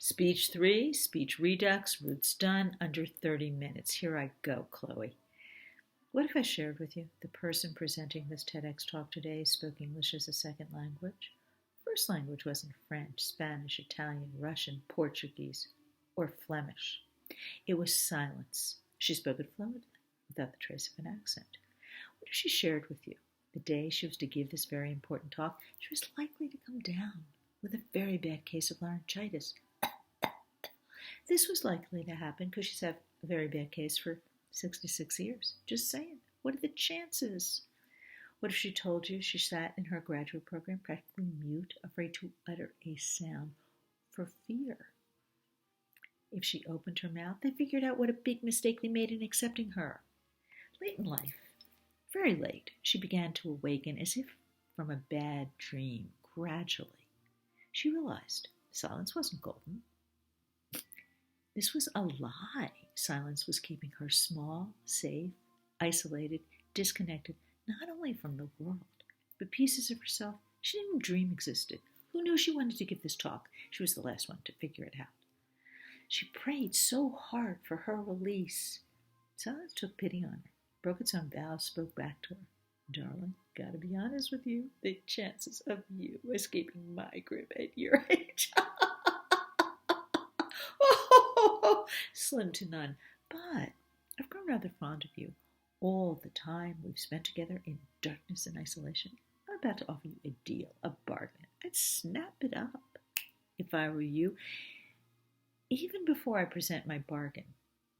Speech 3, speech redux, roots done, under 30 minutes. Here I go, Chloe. What if I shared with you the person presenting this TEDx talk today spoke English as a second language? First language wasn't French, Spanish, Italian, Russian, Portuguese, or Flemish. It was silence. She spoke it fluently, without the trace of an accent. What if she shared with you the day she was to give this very important talk, she was likely to come down with a very bad case of laryngitis? This was likely to happen because she's had a very bad case for 66 years. Just saying. What are the chances? What if she told you she sat in her graduate program practically mute, afraid to utter a sound for fear? If she opened her mouth, they figured out what a big mistake they made in accepting her. Late in life, very late, she began to awaken as if from a bad dream. Gradually, she realized silence wasn't golden. This was a lie. Silence was keeping her small, safe, isolated, disconnected, not only from the world, but pieces of herself she didn't even dream existed. Who knew she wanted to give this talk? She was the last one to figure it out. She prayed so hard for her release. Silence took pity on her, broke its own vows, spoke back to her. Darling, gotta be honest with you, the chances of you escaping my grip at your age slim to none. But I've grown rather fond of you. All the time we've spent together in darkness and isolation, I'm about to offer you a deal, a bargain. I'd snap it up if I were you. Even before I present my bargain,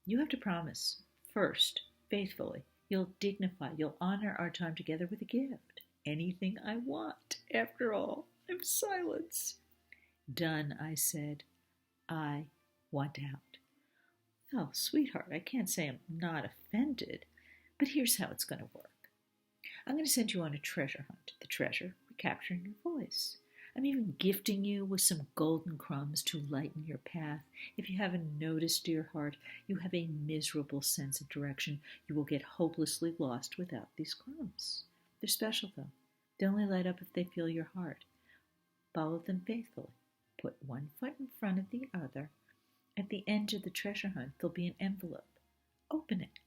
you have to promise, first, faithfully, you'll dignify, you'll honor our time together with a gift. Anything I want. After all, I'm silence. Done, I said. I want out. Well, sweetheart, I can't say I'm not offended, but here's how it's going to work. I'm going to send you on a treasure hunt. The treasure, recapturing your voice. I'm even gifting you with some golden crumbs to lighten your path. If you haven't noticed, dear heart, you have a miserable sense of direction. You will get hopelessly lost without these crumbs. They're special, though. They only light up if they feel your heart. Follow them faithfully. Put one foot in front of the other. At the end of the treasure hunt, there'll be an envelope. Open it.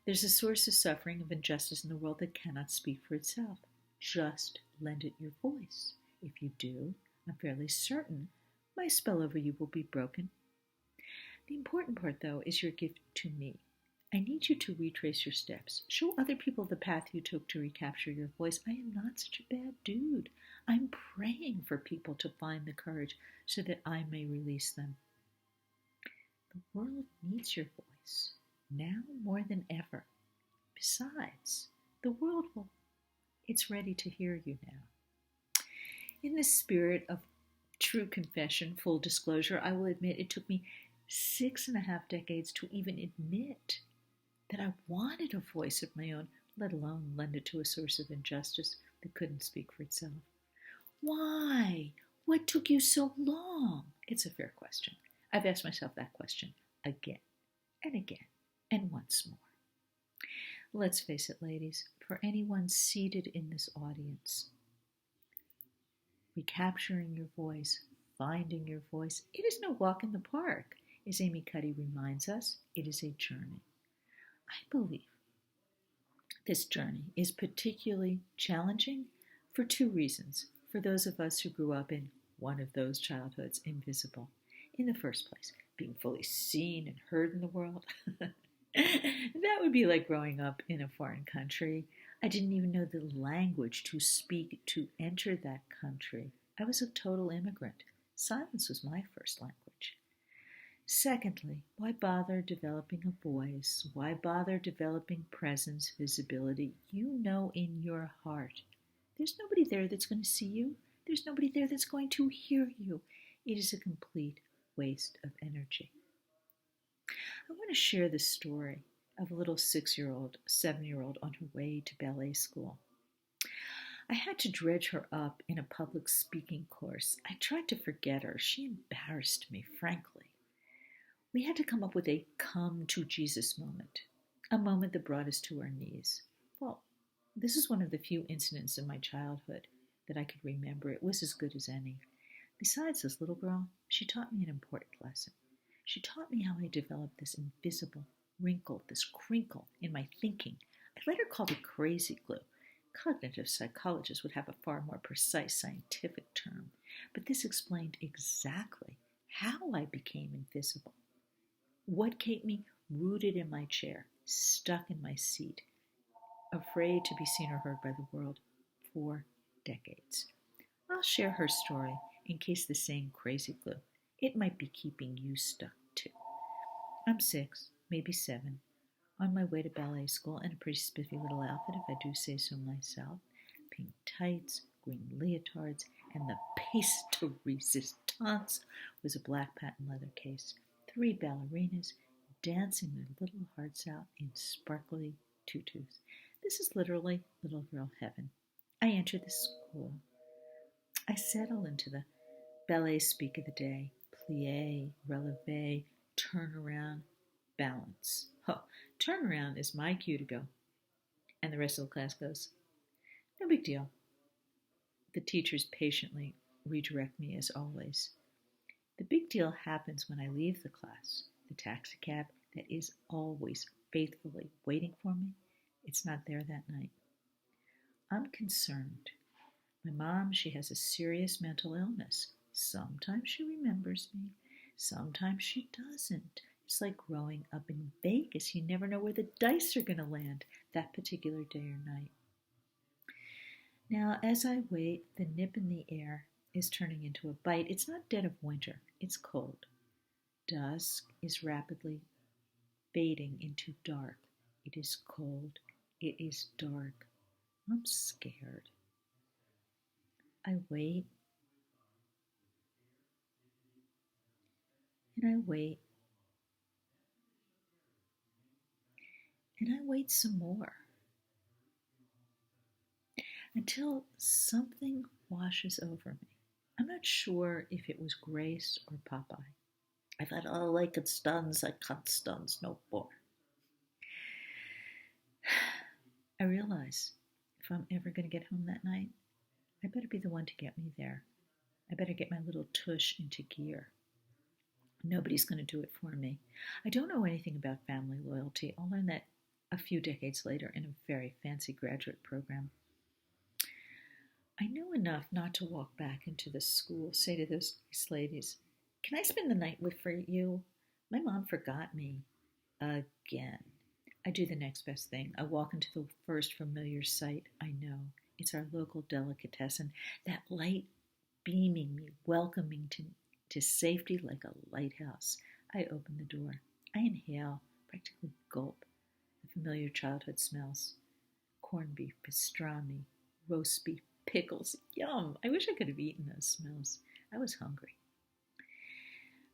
There's a source of suffering, of injustice in the world that cannot speak for itself. Just lend it your voice. If you do, I'm fairly certain my spell over you will be broken. The important part, though, is your gift to me. I need you to retrace your steps. Show other people the path you took to recapture your voice. I am not such a bad dude. I'm praying for people to find the courage so that I may release them. The world needs your voice, now more than ever. Besides, the world it's ready to hear you now. In the spirit of true confession, full disclosure, I will admit it took me 6.5 decades to even admit that I wanted a voice of my own, let alone lend it to a source of injustice that couldn't speak for itself. Why? What took you so long? It's a fair question. I've asked myself that question again and again and once more. Let's face it, ladies, for anyone seated in this audience, recapturing your voice, finding your voice, it is no walk in the park. As Amy Cuddy reminds us, it is a journey. I believe this journey is particularly challenging for 2 reasons. For those of us who grew up in one of those childhoods invisible. In the first place, being fully seen and heard in the world. That would be like growing up in a foreign country. I didn't even know the language to speak to enter that country. I was a total immigrant. Silence was my first language. Secondly, why bother developing a voice? Why bother developing presence, visibility? You know in your heart. There's nobody there that's going to see you. There's nobody there that's going to hear you. It is a complete waste of energy. I want to share the story of a little 6-year-old, 7-year-old on her way to ballet school. I had to dredge her up in a public speaking course. I tried to forget her. She embarrassed me, frankly. We had to come up with a come to Jesus moment, a moment that brought us to our knees. Well, this is one of the few incidents in my childhood that I could remember. It was as good as any. Besides this little girl, she taught me an important lesson. She taught me how I developed this invisible wrinkle, this crinkle in my thinking. I later called it crazy glue. Cognitive psychologists would have a far more precise scientific term, but this explained exactly how I became invisible. What kept me rooted in my chair, stuck in my seat, afraid to be seen or heard by the world for decades. I'll share her story in case the same crazy glue. It might be keeping you stuck too. I'm 6, maybe 7, on my way to ballet school in a pretty spiffy little outfit, if I do say so myself. Pink tights, green leotards, and the piece de resistance was a black patent leather case. 3 ballerinas dancing their little hearts out in sparkly tutus. This is literally little girl heaven. I enter the school. I settle into the ballet speak of the day: plie, releve, turn around, balance. Oh, turn around is my cue to go. And the rest of the class goes, no big deal. The teachers patiently redirect me as always. The big deal happens when I leave the class. The taxicab that is always faithfully waiting for me, it's not there that night. I'm concerned. My mom, she has a serious mental illness. Sometimes she remembers me, sometimes she doesn't. It's like growing up in Vegas. You never know where the dice are going to land that particular day or night. Now, as I wait, the nip in the air is turning into a bite. It's not dead of winter, it's cold. Dusk is rapidly fading into dark. It is cold. It is dark. I'm scared. I wait. And I wait. And I wait some more. Until something washes over me. I'm not sure if it was Grace or Popeye. I thought, oh, like it stuns, I can't stuns no more. I realize if I'm ever going to get home that night, I better be the one to get me there. I better get my little tush into gear. Nobody's going to do it for me. I don't know anything about family loyalty. I'll learn that a few decades later in a very fancy graduate program. I knew enough not to walk back into the school, say to those nice ladies, can I spend the night with you? My mom forgot me. Again. I do the next best thing. I walk into the first familiar sight I know. It's our local delicatessen, that light beaming me, welcoming to safety like a lighthouse. I open the door. I inhale, practically gulp, the familiar childhood smells. Corned beef, pastrami, roast beef, pickles. Yum! I wish I could have eaten those smells. I was hungry.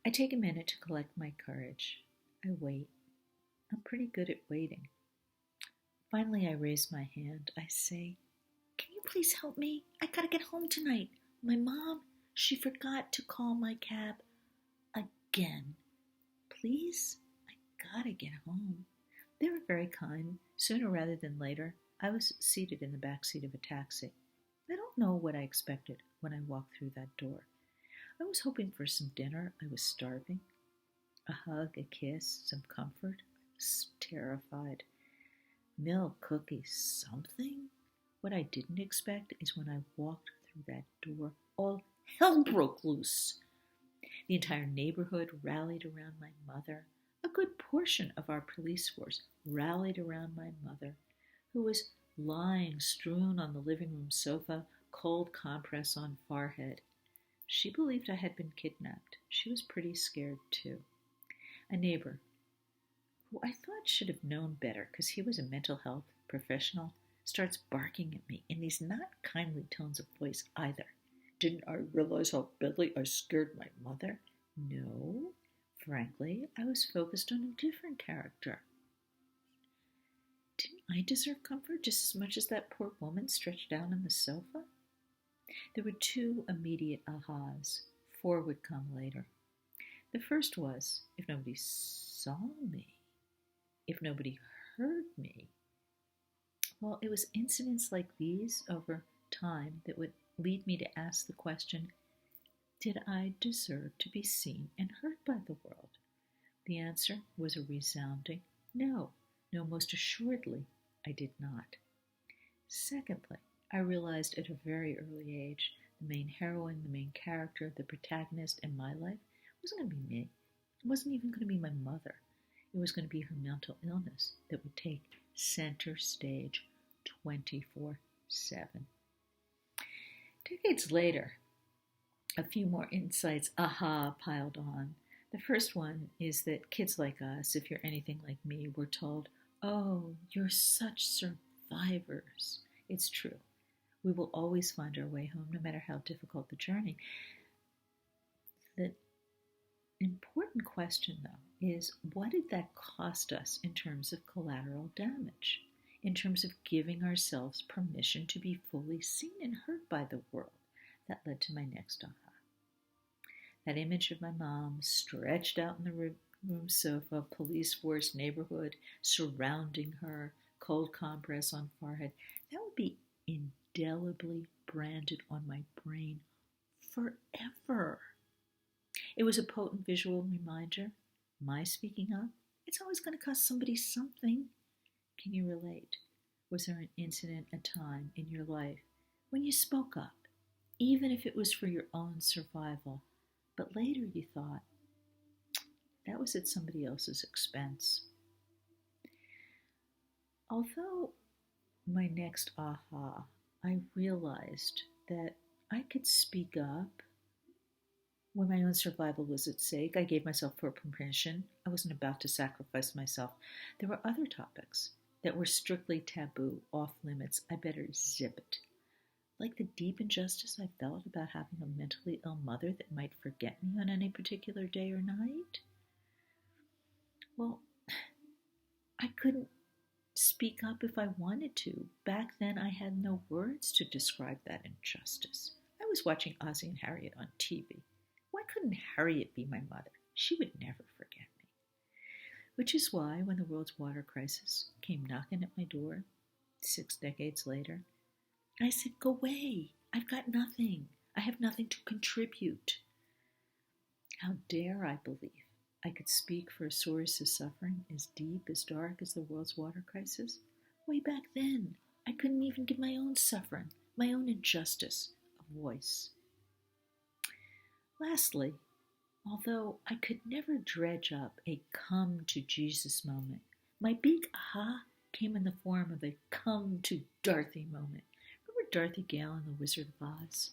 I take a minute to collect my courage. I wait. I'm pretty good at waiting. Finally, I raise my hand. I say, can you please help me? I gotta get home tonight. My mom, she forgot to call my cab again. Please? I gotta get home. They were very kind. Sooner rather than later, I was seated in the back seat of a taxi. I don't know what I expected when I walked through that door. I was hoping for some dinner. I was starving. A hug, a kiss, some comfort. I was terrified. Milk, cookies, something? What I didn't expect is when I walked through that door, all hell broke loose. The entire neighborhood rallied around my mother. A good portion of our police force rallied around my mother, who was lying strewn on the living room sofa, cold compress on forehead. She believed I had been kidnapped. She was pretty scared too. A neighbor, who I thought should have known better because he was a mental health professional, starts barking at me in these not kindly tones of voice either. Didn't I realize how badly I scared my mother? No. Frankly, I was focused on a different character. Didn't I deserve comfort just as much as that poor woman stretched out on the sofa? There were 2 immediate ahas. 4 would come later. The first was, if nobody saw me, if nobody heard me. Well, it was incidents like these over time that would lead me to ask the question, Did I deserve to be seen and heard by the world? The answer was a resounding no. No, most assuredly, I did not. Secondly, I realized at a very early age the main heroine, the main character, the protagonist in my life wasn't going to be me. It wasn't even going to be my mother. It was going to be her mental illness that would take center stage 24/7. Decades later, a few more insights, piled on. The first one is that kids like us, if you're anything like me, were told, oh, you're such survivors. It's true. We will always find our way home, no matter how difficult the journey. The important question, though, is what did that cost us in terms of collateral damage, in terms of giving ourselves permission to be fully seen and heard by the world? That led to my next aha. That image of my mom stretched out in the room sofa, police force neighborhood surrounding her, cold compress on forehead, that would be indelibly branded on my brain forever. It was a potent visual reminder. My speaking up, it's always going to cost somebody something. Can you relate? Was there an incident, a time in your life when you spoke up, even if it was for your own survival, but later you thought, that was at somebody else's expense? Although my next aha, I realized that I could speak up when my own survival was at stake. I gave myself full permission. I wasn't about to sacrifice myself. There were other topics that were strictly taboo, off limits. I better zip it. Like the deep injustice I felt about having a mentally ill mother that might forget me on any particular day or night. Well, I couldn't speak up if I wanted to. Back then, I had no words to describe that injustice. I was watching Ozzie and Harriet on TV. Why couldn't Harriet be my mother? She would never forget me. Which is why, when the world's water crisis came knocking at my door 6 decades later, I said, go away. I've got nothing. I have nothing to contribute. How dare I believe I could speak for a source of suffering as deep, as dark as the world's water crisis? Way back then, I couldn't even give my own suffering, my own injustice, a voice. Lastly, although I could never dredge up a come to Jesus moment, my big aha came in the form of a come to Dorothy moment. Remember Dorothy Gale in The Wizard of Oz?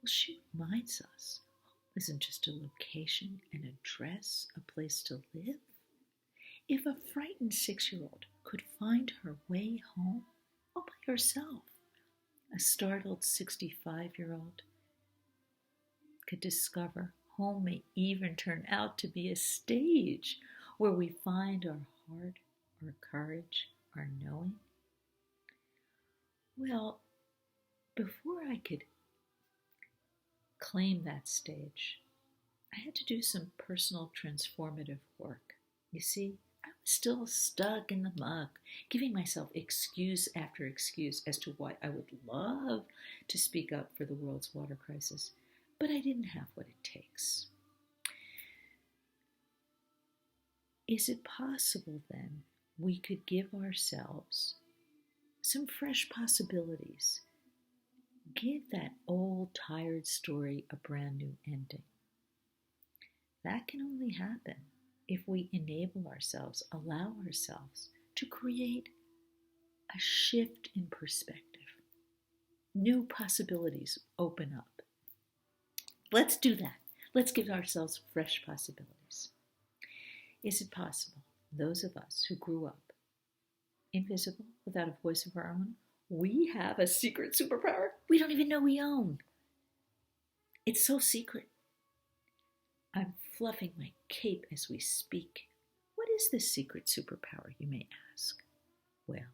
Well, she reminds us home isn't just a location, an address, a place to live. If a frightened 6-year-old could find her way home all by herself, a startled 65-year-old could discover home may even turn out to be a stage where we find our heart, our courage, our knowing. Well, before I could claim that stage, I had to do some personal transformative work. You see, I was still stuck in the muck, giving myself excuse after excuse as to why I would love to speak up for the world's water crisis, but I didn't have what it takes. Is it possible, then, we could give ourselves some fresh possibilities? Give that old, tired story a brand new ending. That can only happen if we enable ourselves, allow ourselves to create a shift in perspective. New possibilities open up. Let's do that. Let's give ourselves fresh possibilities. Is it possible, those of us who grew up invisible, without a voice of our own, we have a secret superpower we don't even know we own? It's so secret. I'm fluffing my cape as we speak. What is this secret superpower, you may ask? Well,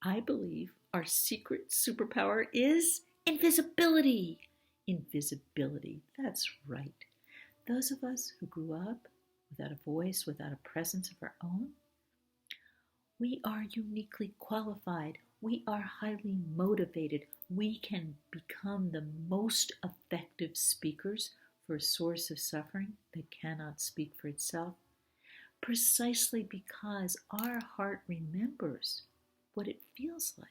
I believe our secret superpower is invisibility. Invisibility, that's right. Those of us who grew up without a voice, without a presence of our own, we are uniquely qualified. We are highly motivated. We can become the most effective speakers for a source of suffering that cannot speak for itself, precisely because our heart remembers what it feels like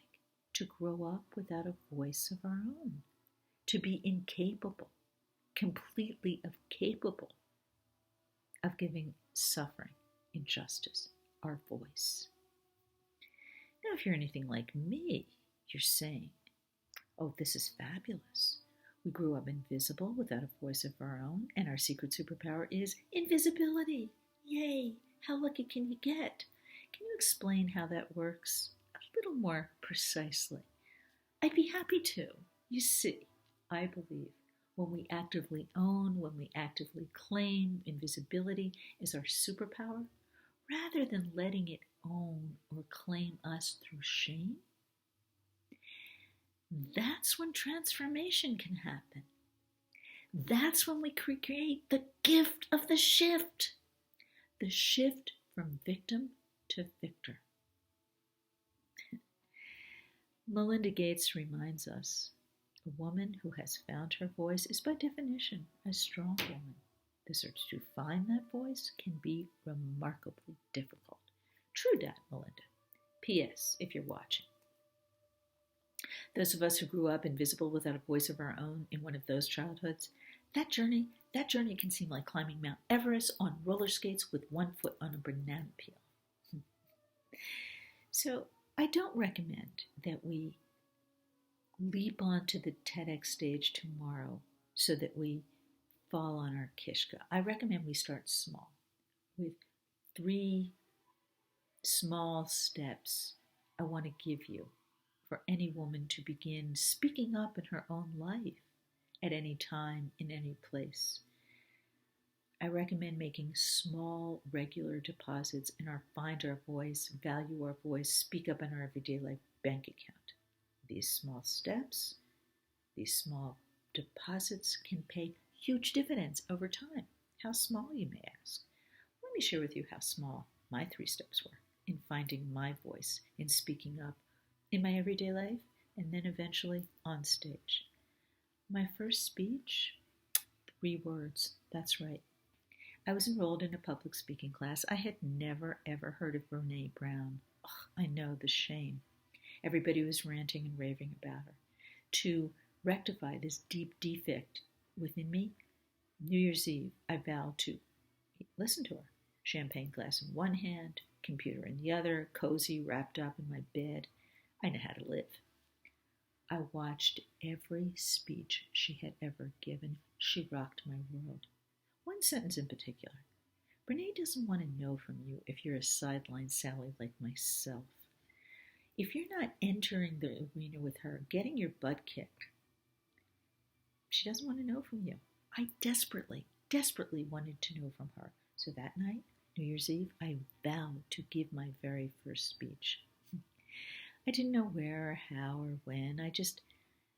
to grow up without a voice of our own, to be incapable, completely incapable of giving suffering, injustice, our voice. Now, if you're anything like me, you're saying, oh, this is fabulous. We grew up invisible without a voice of our own, and our secret superpower is invisibility. Yay! How lucky can you get? Can you explain how that works a little more precisely? I'd be happy to. You see, I believe when we actively own, when we actively claim invisibility as our superpower, rather than letting it own or claim us through shame, that's when transformation can happen. That's when we create the gift of the shift from victim to victor. Melinda Gates reminds us, a woman who has found her voice is by definition a strong woman. The search to find that voice can be remarkably difficult. True dat, Melinda. P.S. If you're watching. Those of us who grew up invisible without a voice of our own in one of those childhoods, that journey can seem like climbing Mount Everest on roller skates with one foot on a banana peel. So I don't recommend that we leap onto the TEDx stage tomorrow so that we fall on our kishka. I recommend we start small with 3 small steps I want to give you for any woman to begin speaking up in her own life at any time, in any place. I recommend making small, regular deposits in our Find Our Voice, Value Our Voice, Speak Up in Our Everyday Life bank account. These small steps, these small deposits can pay huge dividends over time. How small, you may ask? Let me share with you how small my 3 steps were in finding my voice, in speaking up in my everyday life, and then eventually on stage. My first speech, 3 words, that's right. I was enrolled in a public speaking class. I had never, ever heard of Brene Brown. I know, the shame. Everybody was ranting and raving about her. To rectify this deep defect within me, New Year's Eve, I vowed to listen to her. Champagne glass in one hand, computer in the other, cozy, wrapped up in my bed. I know how to live. I watched every speech she had ever given. She rocked my world. One sentence in particular. Brene doesn't want to know from you if you're a sideline Sally like myself. If you're not entering the arena with her, getting your butt kicked, she doesn't want to know from you. I desperately wanted to know from her. So that night, New Year's Eve, I vowed to give my very first speech. I didn't know where or how or when. I just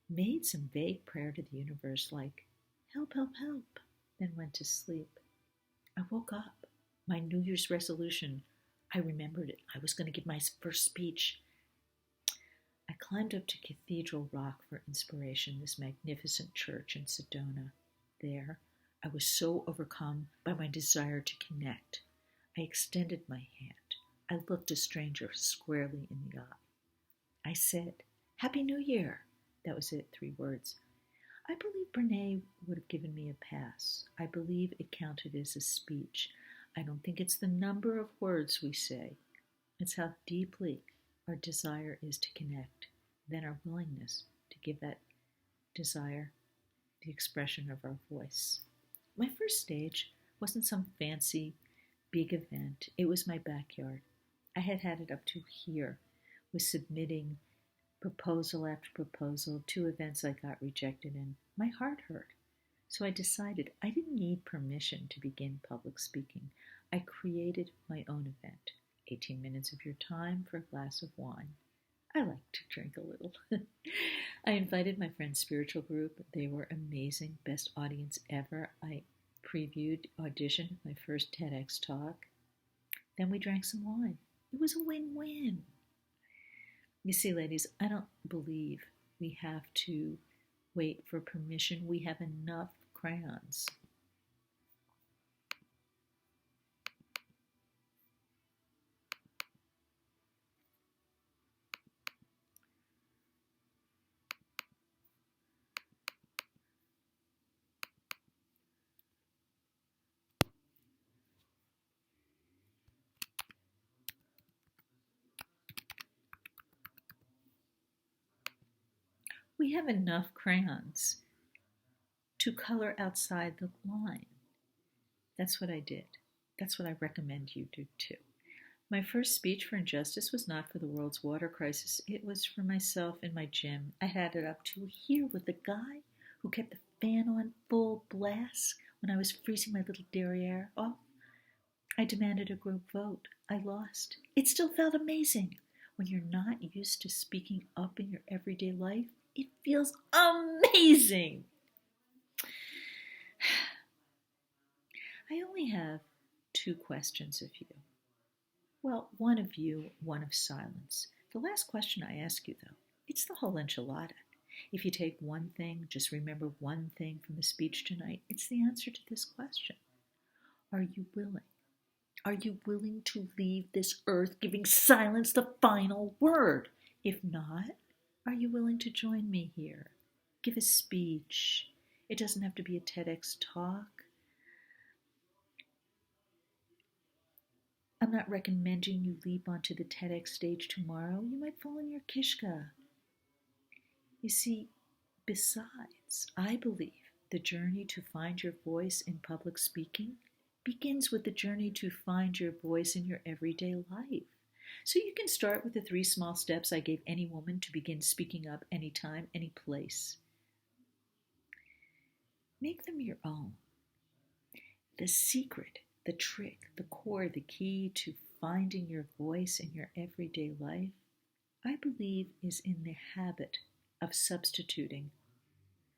made some vague prayer to the universe like, help, help, help, then went to sleep. I woke up. My New Year's resolution, I remembered it. I was going to give my first speech. I climbed up to Cathedral Rock for inspiration, this magnificent church in Sedona. There, I was so overcome by my desire to connect. I extended my hand. I looked a stranger squarely in the eye. I said, Happy New Year. That was it, 3 words. I believe Brene would have given me a pass. I believe it counted as a speech. I don't think it's the number of words we say. It's how deeply our desire is to connect, then our willingness to give that desire the expression of our voice. My first stage wasn't some fancy, big event. It was my backyard. I had had it up to here with submitting proposal after proposal, 2 events I got rejected in. My heart hurt. So I decided I didn't need permission to begin public speaking. I created my own event. 18 minutes of your time for a glass of wine. I like to drink a little. I invited my friend's spiritual group. They were amazing, best audience ever. I previewed, auditioned my first TEDx talk. Then we drank some wine. It was a win-win. You see, ladies, I don't believe we have to wait for permission. We have enough crayons. We have enough crayons to color outside the line. That's what I did. That's what I recommend you do too. My first speech for injustice was not for the world's water crisis. It was for myself in my gym. I had it up to here with the guy who kept the fan on full blast when I was freezing my little derriere off. I demanded a group vote. I lost. It still felt amazing. When you're not used to speaking up in your everyday life, it feels amazing. I only have 2 questions of you. Well, one of you, one of silence. The last question I ask you, though, it's the whole enchilada. If you take one thing, just remember one thing from the speech tonight, it's the answer to this question. Are you willing? Are you willing to leave this earth giving silence the final word? If not, are you willing to join me here? Give a speech. It doesn't have to be a TEDx talk. I'm not recommending you leap onto the TEDx stage tomorrow. You might fall in your kishka. You see, besides, I believe the journey to find your voice in public speaking begins with the journey to find your voice in your everyday life. So you can start with the 3 small steps I gave any woman to begin speaking up anytime, any place. Make them your own. The secret, the trick, the core, the key to finding your voice in your everyday life, I believe, is in the habit of substituting,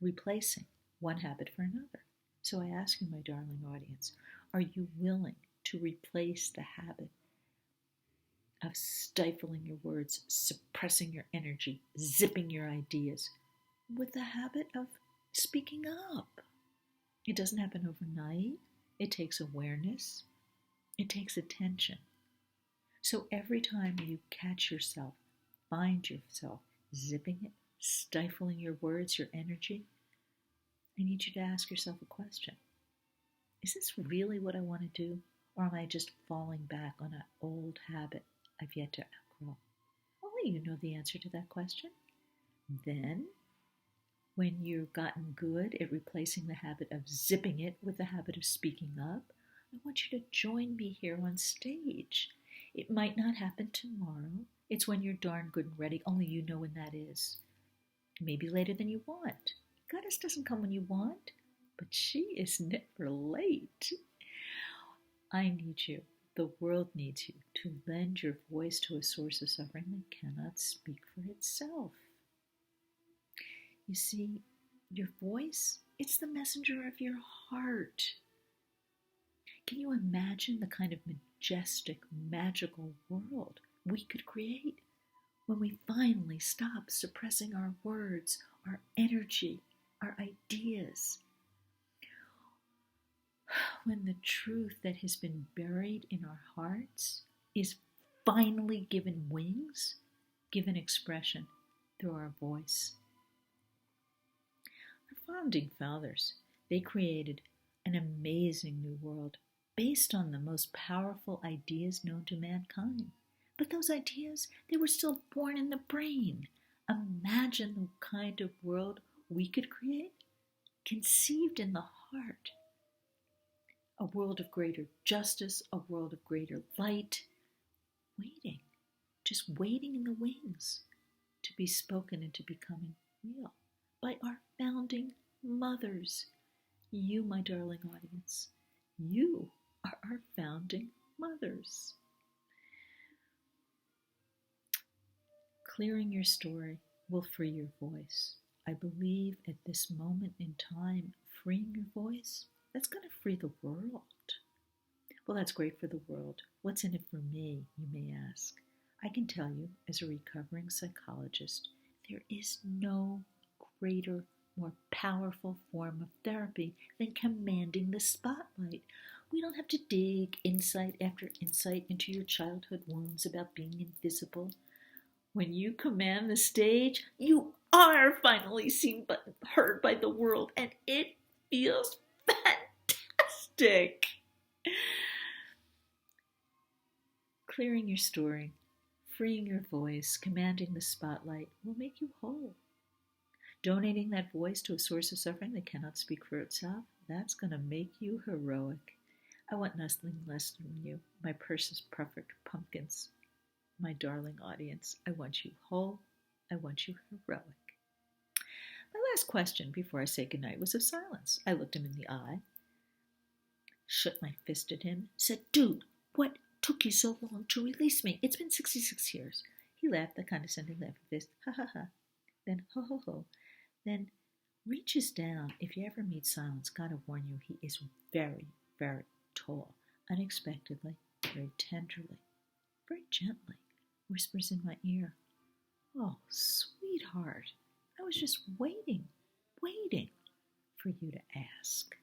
replacing one habit for another. So I ask you, my darling audience, are you willing to replace the habit of stifling your words, suppressing your energy, zipping your ideas, with the habit of speaking up? It doesn't happen overnight. It takes awareness. It takes attention. So every time you catch yourself, find yourself zipping it, stifling your words, your energy, I need you to ask yourself a question. Is this really what I want to do? Or am I just falling back on an old habit I've yet to outgrow? Only you know the answer to that question. Then, when you've gotten good at replacing the habit of zipping it with the habit of speaking up, I want you to join me here on stage. It might not happen tomorrow. It's when you're darn good and ready. Only you know when that is. Maybe later than you want. Goddess doesn't come when you want, but she is never late. I need you. The world needs you to lend your voice to a source of suffering that cannot speak for itself. You see, your voice, it's the messenger of your heart. Can you imagine the kind of majestic, magical world we could create when we finally stop suppressing our words, our energy, our ideas? When the truth that has been buried in our hearts is finally given wings, given expression through our voice. Our founding fathers, they created an amazing new world based on the most powerful ideas known to mankind. But those ideas, they were still born in the brain. Imagine the kind of world we could create, conceived in the heart. A world of greater justice, a world of greater light, waiting, just waiting in the wings to be spoken into becoming real by our founding mothers. You, my darling audience, you are our founding mothers. Clearing your story will free your voice. I believe at this moment in time, freeing your voice, that's going to free the world. Well, that's great for the world. What's in it for me, you may ask? I can tell you, as a recovering psychologist, there is no greater, more powerful form of therapy than commanding the spotlight. We don't have to dig insight after insight into your childhood wounds about being invisible. When you command the stage, you are finally seen but heard by the world, and it feels fantastic. Clearing your story, freeing your voice, commanding the spotlight will make you whole. Donating that voice to a source of suffering that cannot speak for itself, that's going to make you heroic. I want nothing less from you, my precious perfect pumpkins, my darling audience. I want you whole. I want you heroic. My last question before I say goodnight was of silence. I looked him in the eye, shook my fist at him, said, "Dude, what took you so long to release me? It's been 66 years. He laughed, the condescending laugh of his, ha ha ha. Then ho ho ho. Then reaches down. If you ever meet Silence, gotta warn you, he is very, very tall. Unexpectedly, very tenderly, very gently, whispers in my ear, "Oh, sweetheart, I was just waiting for you to ask."